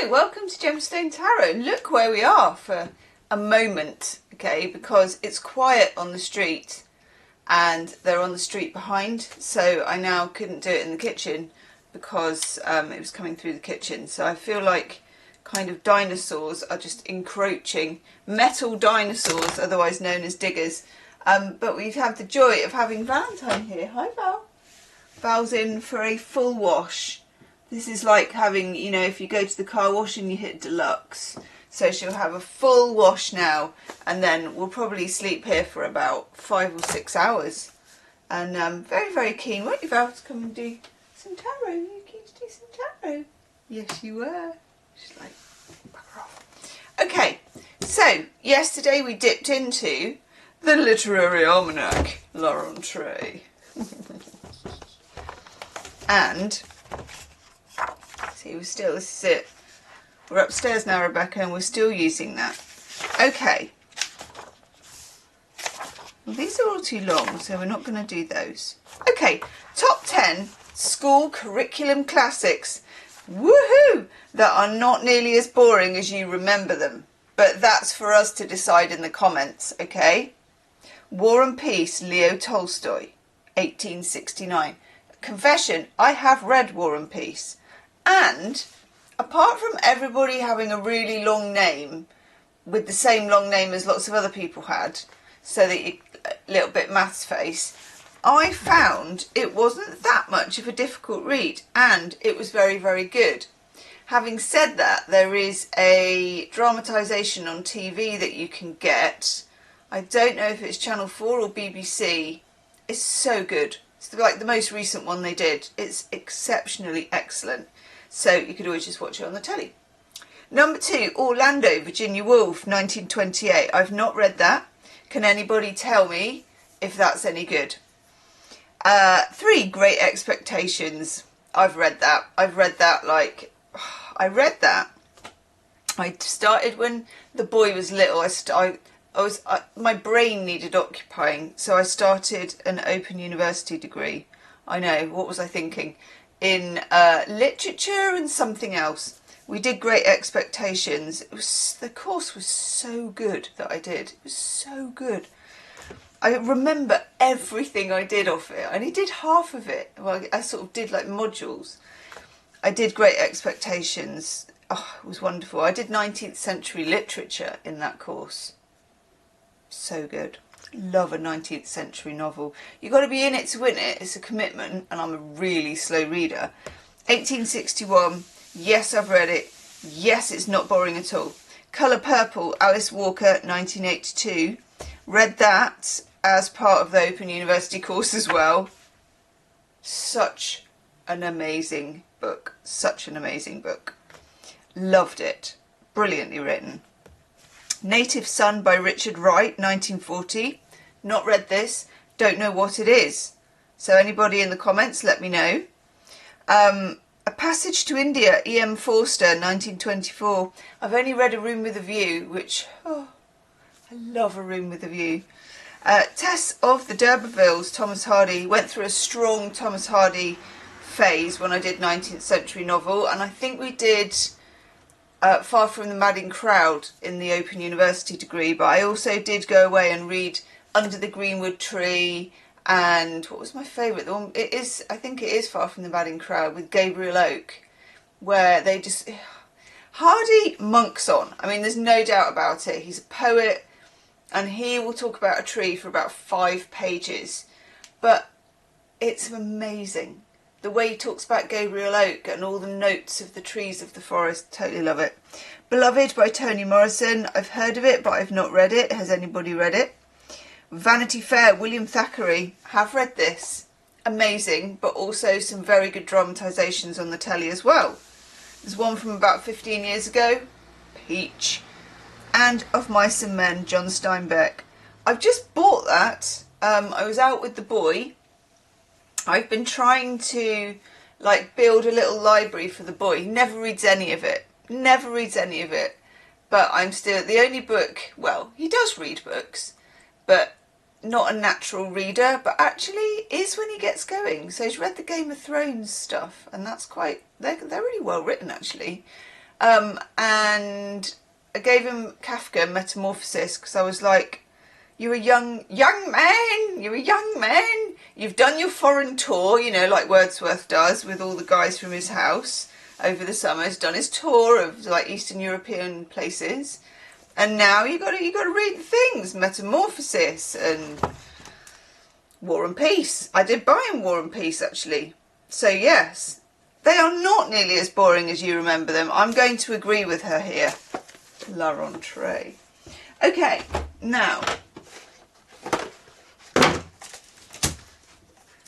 Hello, welcome to Gemstone Tarot. Look where we are for a moment, okay, because it's quiet on the street and they're on the street behind, so I now couldn't do it in the kitchen because it was coming through the kitchen. So I feel like kind of dinosaurs are just encroaching, metal dinosaurs, otherwise known as diggers. But we've had the joy of having Valentine here. Hi Val. Val's in for a full wash. This is like having, you know, if you go to the car wash and you hit deluxe. So she'll have a full wash now, and then we'll probably sleep here for about 5 or 6 hours. And very, very keen. Weren't you, Val, to come and do some tarot? You keen to do some tarot? Yes, you were. She's like, bugger off. Okay, so yesterday we dipped into the Literary Almanac, La Rentrée. And see, this is it. We're upstairs now, Rebecca, and we're still using that. Okay. Well, these are all too long, so we're not going to do those. Okay, top 10 school curriculum classics. Woohoo! That are not nearly as boring as you remember them. But that's for us to decide in the comments, okay? War and Peace, Leo Tolstoy, 1869. Confession, I have read War and Peace. And apart from everybody having a really long name, with the same long name as lots of other people had, so that you, a little bit maths face, I found it wasn't that much of a difficult read, and it was very, very good. Having said that, there is a dramatisation on TV that you can get. I don't know if it's Channel 4 or BBC. It's so good. It's like the most recent one they did. It's exceptionally excellent. So you could always just watch it on the telly. Number 2, Orlando, Virginia Woolf, 1928. I've not read that. Can anybody tell me if that's any good? 3, Great Expectations. I've read that. I've read that like... I read that. I started when the boy was little. My brain needed occupying, so I started an Open University degree. I know, what was I thinking? In literature and something else. We did Great Expectations. The course was so good that I did. It was so good. I remember everything I did off it. I only did half of it. Well, I sort of did like modules. I did Great Expectations. Oh, it was wonderful. I did 19th century literature in that course. So good. Love a 19th century novel. You've got to be in it to win it. It's a commitment, and I'm a really slow reader. 1861. Yes, I've read it. Yes, it's not boring at all. Colour Purple, Alice Walker, 1982. Read that as part of the Open University course as well. Such an amazing book. Such an amazing book. Loved it. Brilliantly written. Native Son by Richard Wright, 1940. Not read this. Don't know what it is. So anybody in the comments, let me know. A Passage to India, E.M. Forster, 1924. I've only read A Room with a View, which, oh, I love A Room with a View. Tess of the D'Urbervilles, Thomas Hardy. Went through a strong Thomas Hardy phase when I did 19th century novel, and I think we did Far From the Madding Crowd in the Open University degree, but I also did go away and read Under the Greenwood Tree, and what was my favourite? The one, I think it is Far From the Madding Crowd with Gabriel Oak, where they just... Hardy monks on. I mean, there's no doubt about it. He's a poet, and he will talk about a tree for about 5 pages, but it's amazing. The way he talks about Gabriel Oak and all the notes of the trees of the forest. Totally love it. Beloved by Toni Morrison. I've heard of it, but I've not read it. Has anybody read it? Vanity Fair, William Thackeray. Have read this. Amazing, but also some very good dramatisations on the telly as well. There's one from about 15 years ago. Peach. And Of Mice and Men, John Steinbeck. I've just bought that. I was out with the boy. I've been trying to like build a little library for the boy. He never reads any of it. Never reads any of it. But I'm still the only book, well, he does read books, but not a natural reader, but actually is when he gets going. So he's read the Game of Thrones stuff, and that's quite, they're really well written actually. and I gave him Kafka Metamorphosis because I was like, you're a young man, you're a young man. You've done your foreign tour, you know, like Wordsworth does with all the guys from his house over the summer. He's done his tour of like Eastern European places. And now you got to read the things, Metamorphosis and War and Peace. I did buy him War and Peace actually. So yes, they are not nearly as boring as you remember them. I'm going to agree with her here. La rentrée. Okay, now.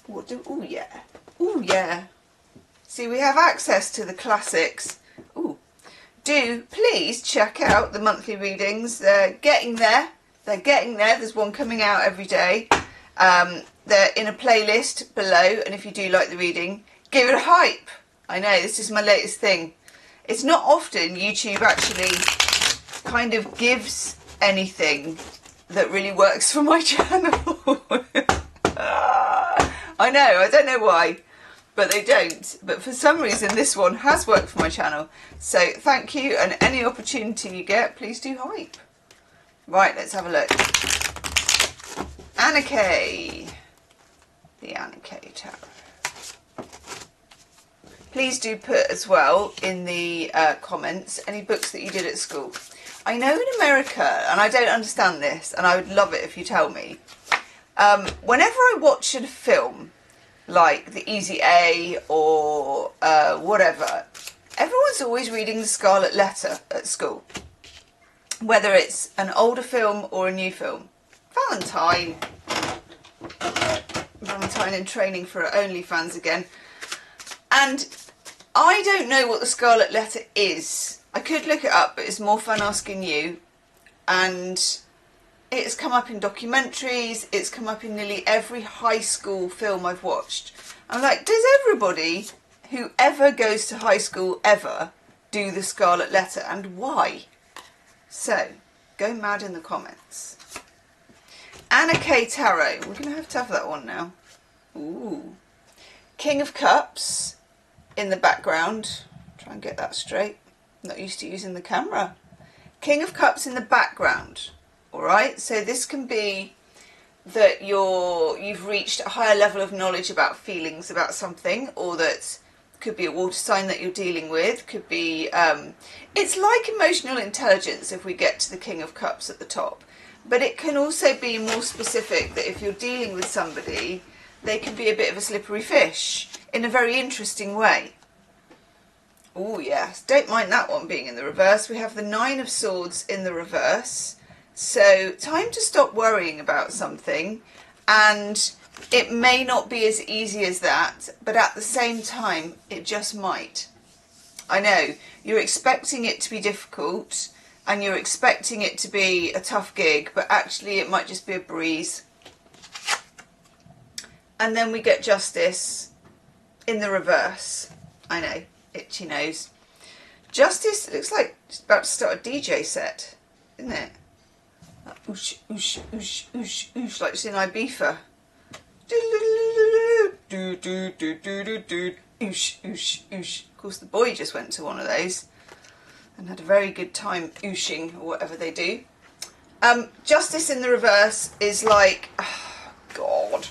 What do? Oh yeah. Oh yeah. See, we have access to the classics. Ooh. Do please check out the monthly readings. They're getting there. They're getting there. There's one coming out every day. They're in a playlist below, and if you do like the reading, give it a hype. I know, this is my latest thing. It's not often YouTube actually kind of gives anything that really works for my channel. I know, I don't know why, but they don't. But for some reason this one has worked for my channel. So thank you, and any opportunity you get, please do hype. Right, let's have a look. Anarchy. The Anarchy Tarot. Please do put as well in the comments any books that you did at school. I know in America, and I don't understand this, and I would love it if you tell me, whenever I watch a film like The Easy A or whatever, everyone's always reading The Scarlet Letter at school, whether it's an older film or a new film. Valentine in training for OnlyFans again. And I don't know what The Scarlet Letter is. I could look it up, but it's more fun asking you. And it's come up in documentaries, it's come up in nearly every high school film I've watched. I'm like, does everybody who ever goes to high school ever do The Scarlet Letter, and why? So, go mad in the comments. Anarchy Tarot. We're going to have that one now. Ooh. King of Cups in the background. Try and get that straight. I'm not used to using the camera. King of Cups in the background. Alright, so this can be that you've reached a higher level of knowledge about feelings about something, or that could be a water sign that you're dealing with, could be, it's like emotional intelligence if we get to the King of Cups at the top. But it can also be more specific, that if you're dealing with somebody, they can be a bit of a slippery fish in a very interesting way. Oh yes, don't mind that one being in the reverse. We have the Nine of Swords in the reverse. So time to stop worrying about something, and it may not be as easy as that, but at the same time, it just might. I know, you're expecting it to be difficult, and you're expecting it to be a tough gig, but actually it might just be a breeze. And then we get Justice in the reverse. I know, itchy nose. Justice looks like it's about to start a DJ set, isn't it? Oosh, oosh, oosh, oosh, oosh, like it's in Ibiza. Oosh, oosh, oosh. Of course, the boy just went to one of those and had a very good time ooshing, or whatever they do. Justice in the reverse is like, oh, God.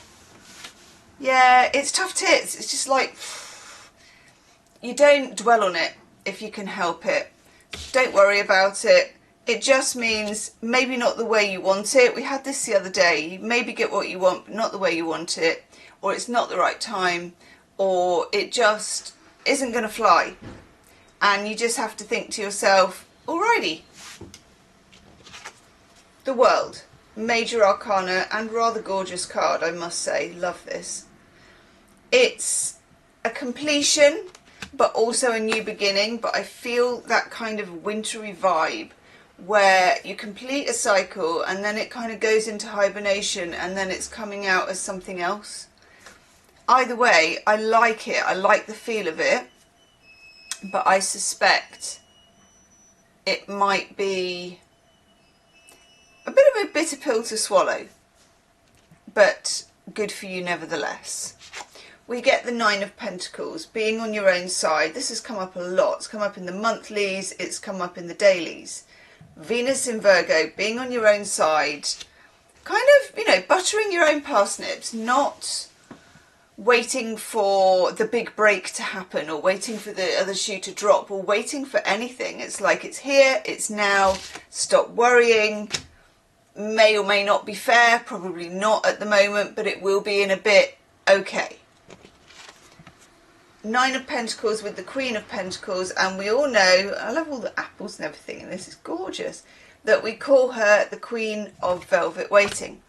Yeah, it's tough tits. It's just like, you don't dwell on it if you can help it. Don't worry about it. It just means maybe not the way you want it. We had this the other day. You maybe get what you want, but not the way you want it. Or it's not the right time. Or it just isn't going to fly. And you just have to think to yourself, alrighty. The World. Major Arcana and rather gorgeous card, I must say. Love this. It's a completion, but also a new beginning. But I feel that kind of wintry vibe, where you complete a cycle and then it kind of goes into hibernation and then it's coming out as something else. Either way, I like it. I like the feel of it. But I suspect it might be a bit of a bitter pill to swallow. But good for you nevertheless. we get the Nine of Pentacles, being on your own side. This has come up a lot. It's come up in the monthlies, it's come up in the dailies. Venus in Virgo, being on your own side, kind of, you know, buttering your own parsnips, not waiting for the big break to happen or waiting for the other shoe to drop or waiting for anything. It's like it's here, it's now, stop worrying. May or may not be fair, probably not at the moment, but it will be in a bit. Okay. Nine of Pentacles with the Queen of Pentacles, and we all know, I love all the apples and everything, and this is gorgeous, that we call her the Queen of Velvet Waiting,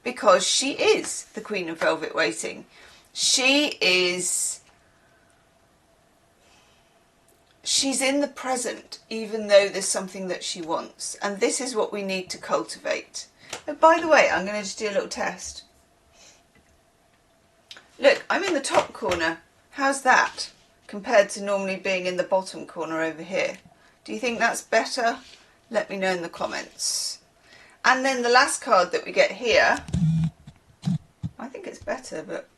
because she is the Queen of Velvet Waiting. She's in the present, even though there's something that she wants, and this is what we need to cultivate. Oh, by the way, I'm going to just do a little test. Look, I'm in the top corner. How's that compared to normally being in the bottom corner over here? Do you think that's better? Let me know in the comments. And then the last card that we get here, I think it's better, but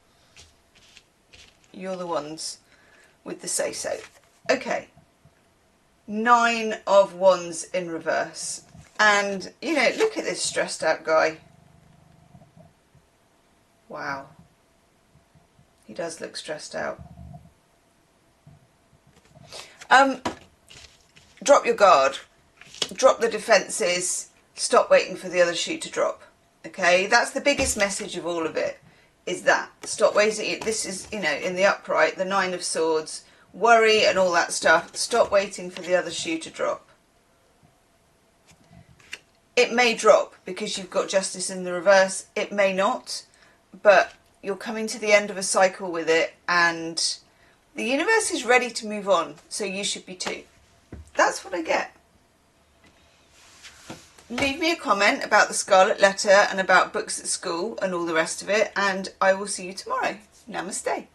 you're the ones with the say-so. Okay, Nine of Wands in reverse. And, you know, look at this stressed out guy. Wow. He does look stressed out. Drop your guard. Drop the defences. Stop waiting for the other shoe to drop. Okay, that's the biggest message of all of it, is that. Stop waiting. This is, you know, in the upright, the Nine of Swords, worry and all that stuff. Stop waiting for the other shoe to drop. It may drop because you've got Justice in the reverse. It may not, but you're coming to the end of a cycle with it, and the universe is ready to move on, so you should be too. That's what I get. Leave me a comment about the Scarlet Letter and about books at school and all the rest of it, and I will see you tomorrow. Namaste.